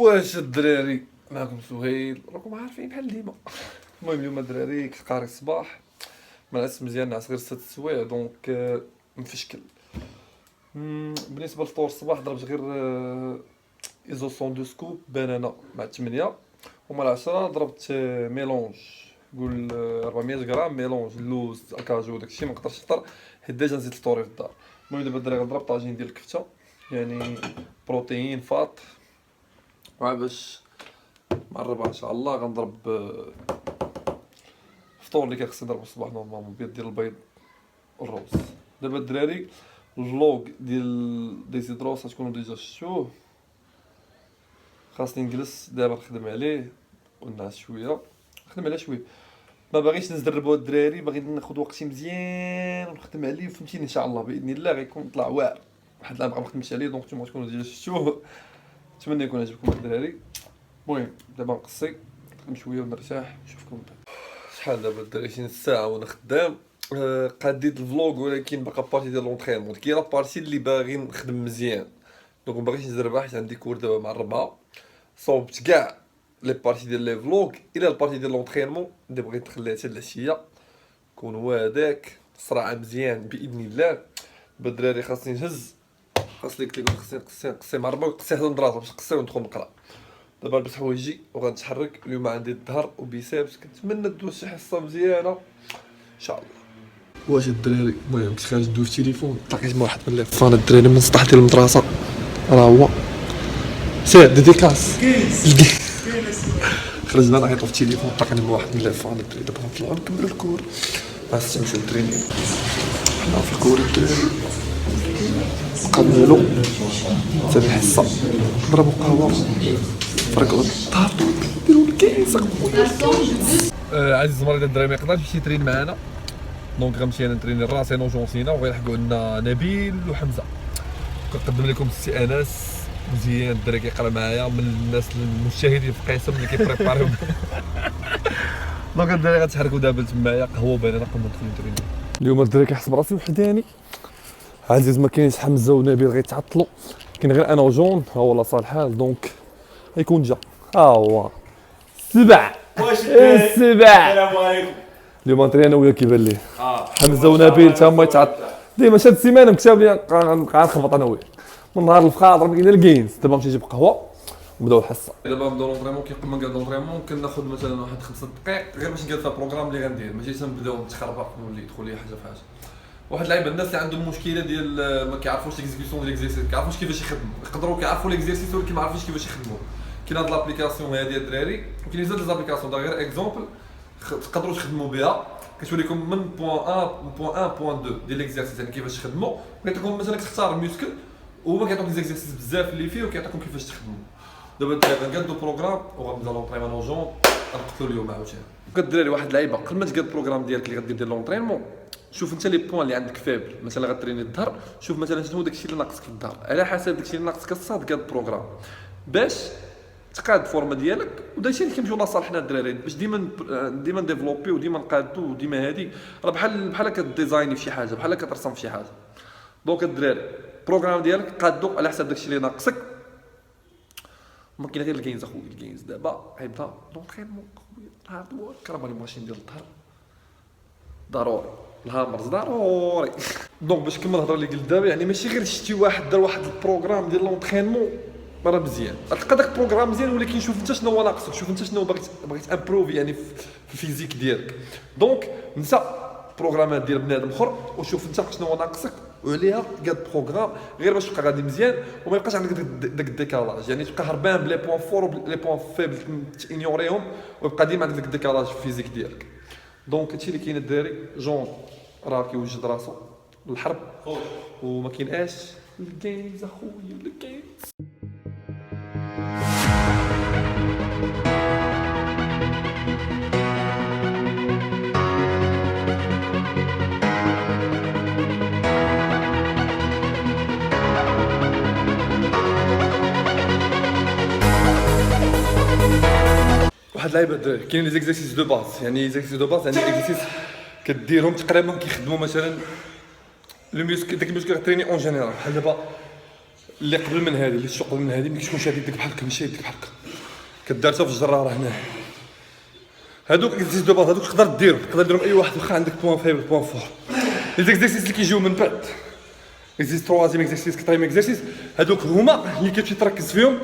واش الدراري معكم سهيل راكم عارفين بحال ديما. المهم اليوم الدراري كنت قاري الصباح ما نعس مزيان، نعس غير 6 سوايع دونك مفشكل. بالنسبه للفطور الصباح ضربت غير ايزوسون دو سكوب بنانه مع 8، ومع 10 ضربت ميلونج قول 400 غرام ميلونج اللوز الكاجو داكشي ما نقدرش نفطر حيت ديجا نزيد الفطوري في الدار. المهم دابا الدراري غنضرب طاجين ديال الكفته، يعني بروتين فاط، مع باش مع الربع ان شاء الله غنضرب الفطور اللي كيخصني نضربو الصباح نورمالمون بيض ديال البيض والروز. دابا الدراري الفلوق ديال ديزيدروس غتكونوا ديجا شفتوه، خاصني نجلس دابا نخدم عليه ونعس شويه، نخدم عليه شويه، ما باغيش نزربو الدراري، باغي ناخد وقتي مزيان ونخدم عليه فهمتيني. ان شاء الله باذن الله غيكون طلع واعر، واحد العام ما خدمتش عليه دونك نتوما تكونوا ديجا شفتوه. نتمنى يكون عجبكم الدراري. المهم دابا نقصي نخدم شويه ونرتاح نشوفكم بعد. شحال دابا الدراري؟ 20 ساعه وانا خدام. قاديت الفلوق ولكن باقا بارتي ديال لونطرينمون، كاين لا بارتي اللي باغي نخدم مزيان دونك مباغيش نزربها حيت عندي كور دابا مع الربعه. صوبت كاع لي بارتي ديال لي فلوق الى البارتي ديال لونطرينمون اللي بغيت نخليها حتى العشيه كون هو هذاك صراع مزيان باذن الله. بالدراري خاصني نهز، خاصني قلت لكم خاصني نقصي مع الربع ونقصي حتى للدراسه باش نقصي وندخل نقرا. دابا لبس حوايجي وغنتحرك. اليوم عندي الظهر وبيسابس، كنتمنى دوز شي حصه مزيانه ان شاء الله. واش الدراري؟ المهم كنت خارج ندوي في التليفون تلاقيت مع واحد من لي فان الدراري من سطح ديال المدرسه، راه هو سير ديديكاس خرجنا نعيطو في التليفون تلاقينا مع واحد من لي فان الدراري. دابا غنطلعو نكملو الكور، خاص نمشيو نترينيو حنا في الكور الدراري. نكملو حتى الحصه نضربو قهوه فرقعو الدار نديرو الكيس اخويا. عزيز المريض الدراري ما يقدرش يمشي يترين معنا دونك غنمشي انا نتريني راسين وجونسينا وغيلحقوا لنا نبيل وحمزه. كنقدم لكم السي انس مزيان الدراري كيقرا معايا، من الناس المجتهدين في قسم اللي كيبريباريو دونك الدراري غتحركوا دابا تمايا قهوه بنانه قبل ما ندخلوا نتريني. اليوم الدراري كيحس براسي وحداني، عزيز ما كاينش حمزه ونبيل غيتعطلوا، كاين غير انا وجون. ها هو لا صال الحال دونك غيكون جا. ها هو السبع السبع. السلام عليكم. اليوم انتري انا وياه كيبان ليه حمزه ونبيل تا هما يتعطل ديما شاد السيمانه مكتاب لي نبقى نخبط انا وياه من نهار الفخار ضرب لينا الكينز. دابا نمشي نجيب قهوه ونبداو الحصه. دابا نبداو لونطريمون. كي قبل ما نبدا لونطريمون كناخذ مثلا واحد 5 دقائق غير باش نقاد فيها البروغرام اللي غندير، ماشي تنبداو نتخربق ونولي يدخل لي حاجه في حاجه. واحد اللعيبه الناس اللي عندهم مشكله ديال ما كيعرفوش ليكزيكسيون ديال ليكزيرسيس، ما كيعرفوش كيفاش يخدموا، يقدروا كيعرفوا ليكزيرسيس ولكن ما عارفينش كيفاش يخدموا. كاين هاد لابليكاسيون هادي الدراري وكاين زاد لابليكاسيون غير اكزومبل تقدروا تخدموا بها، كتوريكم من بوان 1 بوان 1 بوان 2 ديال ليكزيرسيس يعني كيفاش تخدموا. كيعطيكم مثلا كتختار الميسكل وما كيعطيوك ليكزيرسيس بزاف اللي فيه وكيعطيكم كيفاش تخدموا. دابا الدراري غنقادو بروغرام وغنبدا لونطريمون نوجون نقتلوا اليوم عاوتاني. الدراري واحد اللعيبه قبل ما تقاد البروغرام ديالك اللي غدير ديال لونطريمون شوف انت لي بوين اللي عندك فابل، مثلا غتريني الظهر شوف مثلا شنو داكشي اللي ناقصك في الظهر، على حسب داكشي اللي ناقصك الصاد قاد البروغرام باش تقاد الفورمه ديالك. وداكشي اللي كيمشيو لصالحنا الدراري باش ديما ديفلوبي وديما نقادو وديما هادي راه بحال كديزايني في شي حاجه، بحال كترسم في شي حاجه. دونك الدراري البروغرام ديالك قادو على حسب داكشي اللي ناقصك. ما كاين غير الكينز اخويا، الكينز دابا غيبدا لونطرينمون خويا الهارد وورك. راه ماني ماشي ندير الظهر ضروري، الهامرز ضروري دونك باش نكمل الهضره اللي قلت دابا يعني ماشي غير شتي واحد دار واحد البروغرام ديال لونطرينمون راه مزيان، تلقى داك البروغرام مزيان ولكن شوف انت شنو هو ناقصك، شوف انت شنو بغيت امبروفي يعني في الفيزيك ديالك. دونك نسى البروغرامات ديال بنادم اخر وشوف انت شنو هو ناقصك وعليها قاد بروغرام غير باش تبقى غادي مزيان وما يبقاش عندك داك الديكالاج، يعني تبقى هربان بلي بوين فور ولي بوين فيبل تانيوريهم ويبقى ديما عندك داك الديكالاج في الفيزيك ديالك. دونك هادشي اللي كاين الدراري. جون راه كيوجد راسو للحرب وما كايناش الكينز اخويا الكينز. واحد اللعيبه الدراري كاين لي زيكزيرسيس دو باز، يعني زيكزيرسيس دو باز يعني اكزيرسيس كديرهم تقريبا كيخدموا مثلا لو ميسك داك الميسك غتريني اون جينيرال. بحال دابا اللي قبل من هذه اللي تشوف قبل من هذه ما كتكونش يديك بحال هكا، ماشي يديك بحال هكا، كدارتها في الجراره هنا. هادوك اكزيرسيس دو باز هادوك تقدر ديرهم اي واحد واخا عندك بوان فيبل بوان فور. لي زيكزيرسيس اللي كيجيو من بعد اكزيرسيس تروازيام اكزيرسيس كتريم اكزيرسيس هادوك هما اللي كتمشي تركز فيهم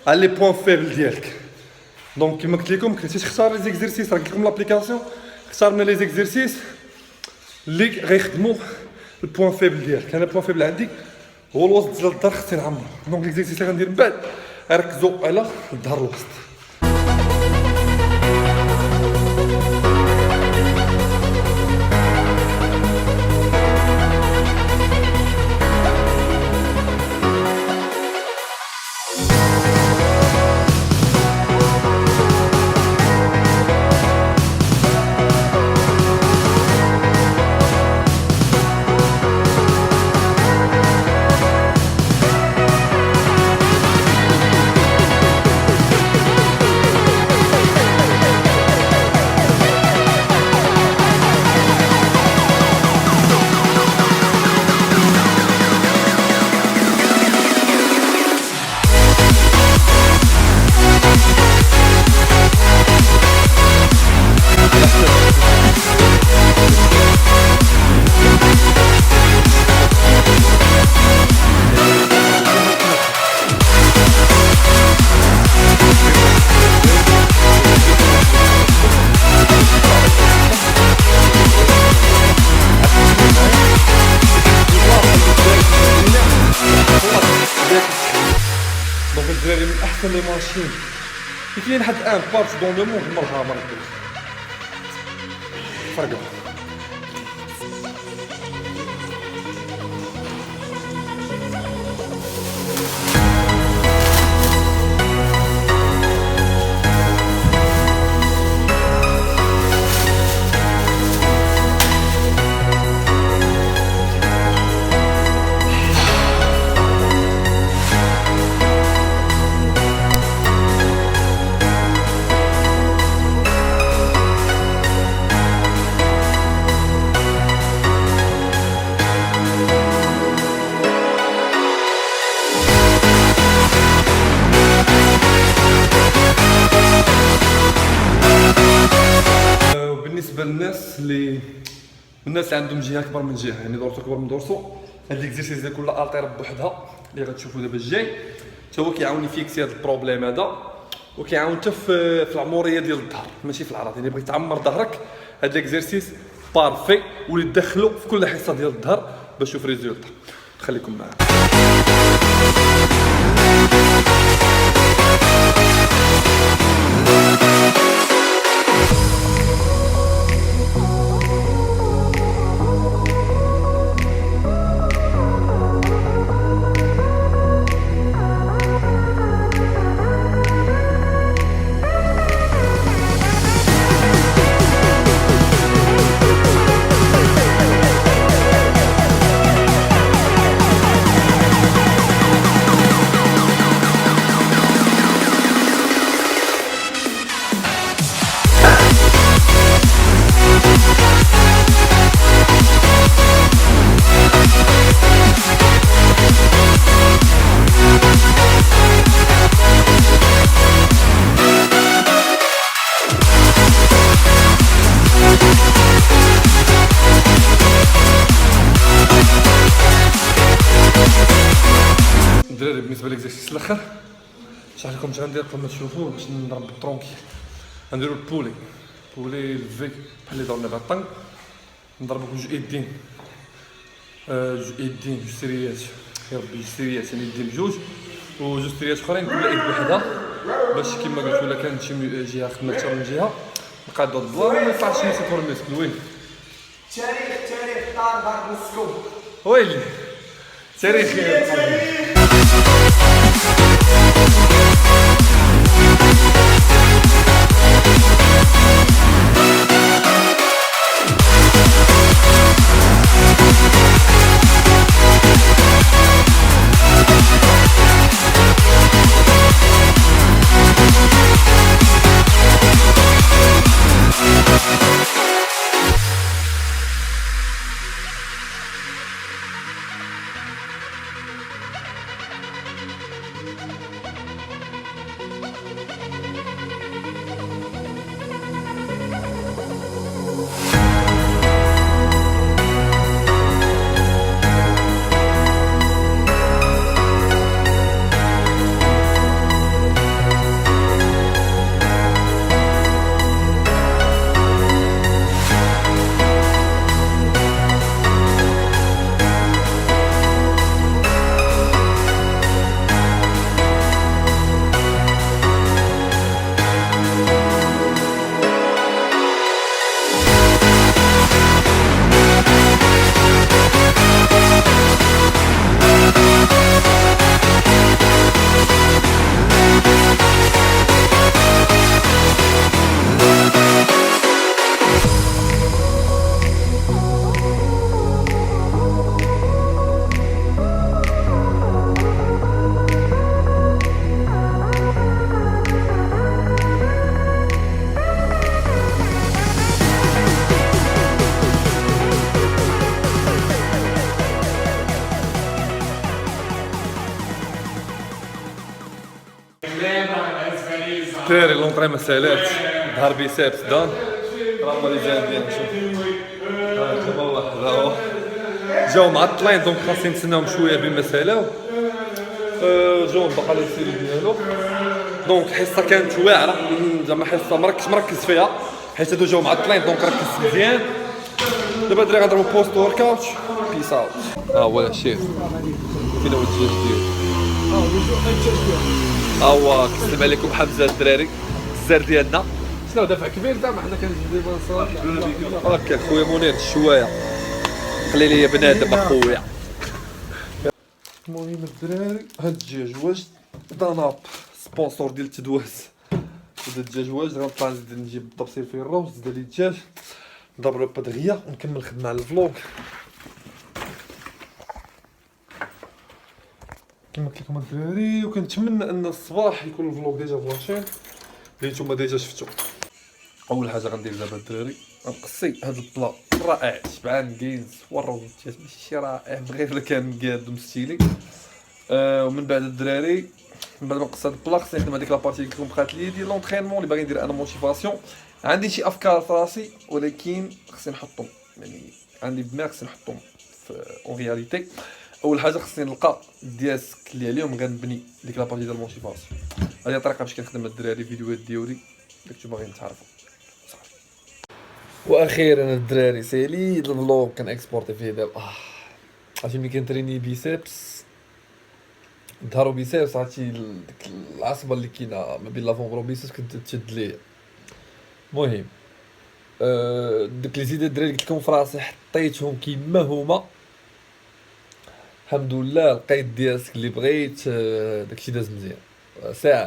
على لي بوان فيبل ديالك. دونك كيما قلت لكم كنتي تختار لي زيكزيرسيس، راه قلت لكم لابليكاسيون اختارنا لي زيكزيرسيس اللي غيخدموا البوان فيبل ديالك. انا البوان فيبل عندي هو الوسط ديال الظهر، خصني نعمرو. دونك ليكزيرسيس اللي غندير من بعد غيركزوا على الظهر الوسط. دونك الدراري من احسن لي ماشين اللي كاين لحد الان بارت دون لو موند مرها مركز فرقه. بالنسبه للناس اللي عندهم جهه اكبر من جهه، يعني دورسو اكبر من دورسو، هاد ليكزيرسيس ديال كل التير بوحدها اللي غتشوفوا دابا الجاي حتى هو كيعاون يفيكسي هاد البروبليم هذا، وكيعاون حتى في العموريه ديال الظهر ماشي في العرض. يعني بغيت تعمر ظهرك هاد ليكزيرسيس بارفي واللي تدخلو في كل حصه ديال الظهر باش تشوف ريزولتا. خليكم معايا. الدراري بالنسبه للاكزرسيس الاخر شرح لكم اش غندير قبل ما تشوفوه باش نضرب الترونكي. غنديرو البولي الفي بحال اللي درنا بها الطنق، نضربو بجوج يدين جوج سيريات يا ربي جوج سيريات، يعني يدين بجوج وجوج سيريات اخرين كل يد بوحدها باش كيما قلت ولا كانت شي جهه خدمه اكثر من جهه نقاد الضوء ما يطلعش نسيت المسك وين تاريخ طار مسكوم ويلي تاريخ تيري لونطري ما سالاتش، ظهر بيسابس دان راهما لي جايين شوف كما واحد راهو جاو معطلين دونك خاصني نتسناوهم شويه بما سالاو. جون بقى لي السيري ديالو دونك الحصه كانت واعره زعما حصه مركز فيها حيت هادو جاو معطلين دونك ركزت مزيان. دابا دري غنضربو بوست ورك اوت بيس اوت. هو شيف فين هو الدجاج ديالو هو كنسلم عليكم حمزه الدراري الزر ديالنا شنو دافع كبير زعما حنا كنجيو دابا هكا خويا منير شويه خلي لي بنادم اخويا. المهم الدراري هاد الدجاج واجد داناب سبونسور ديال التدواز. هذا الدجاج واجد غنطلع نزيد نجيب الطبسيل فيه الروز زيد لي الدجاج نضرب له بدغيه ونكمل الخدمه على الفلوق. كما قلت لكم الدراري وكنتمنى ان الصباح يكون الفلوق ديجا فلاشين اللي نتوما ديجا شفتو. اول حاجه غندير دابا الدراري غنقصي هاد البلا رائع شبعان كاين والروز الدجاج ماشي شي رائع غير كان مقاد ومستيلي. ومن بعد الدراري من بعد ما نقص هاد البلا خصني نخدم هذيك لابارتي اللي كنت بقات لي ديال لونطرينمون اللي باغي ندير انا موتيفاسيون. عندي شي افكار في راسي ولكن خصني نحطهم يعني عندي دماغ خصني نحطهم في اون رياليتي. اول حاجه خصني نلقى الدياسك اللي عليهم غنبني ديك لابارتي ديال الموتيفاسيون. هذه الطريقه باش كنخدم الدراري الفيديوهات ديالي اللي كنتو باغيين تعرفوا. واخيرا الدراري سالي الفلوغ كان اكسبورتي فيه دابا. عرفتي ملي كنتريني بيسيبس ظهروا بيسيبس عرفتي ديك العصبه اللي كاينه ما بين لافون بيسيبس كنت تشد ليا. المهم دوك لي زيدات الدراري قلت لكم في راسي حطيتهم كيما هما الحمد لله. لقيت دياسك اللي بغيت داكشي داز مزيان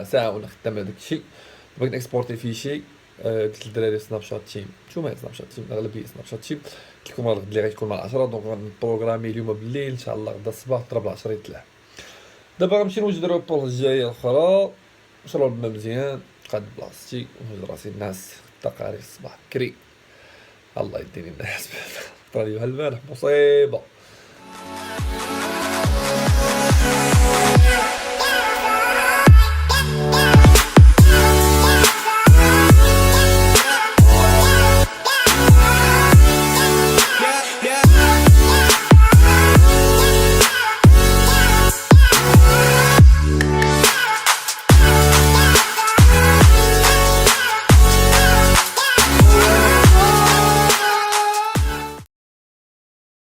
ساعه وانا خدام داكشي بغيت اكسبورتي فيه شي. قلت للدراري سناب شات تيم نتوما سناب شات تيم الاغلبيه سناب شات تيم قلت لكم الغد اللي غيكون مع 10 دونك غنبروغرامي اليوم بالليل ان شاء الله غدا الصباح ضرب 10 يطلع. دابا غنمشي نوجد البطوله الجايه الاخرى نشرب الماء مزيان قاد بلاصتي ونوجد راسي الناس التقارير الصباح بكري. الله يديني الناس راديو هالمالح مصيبه.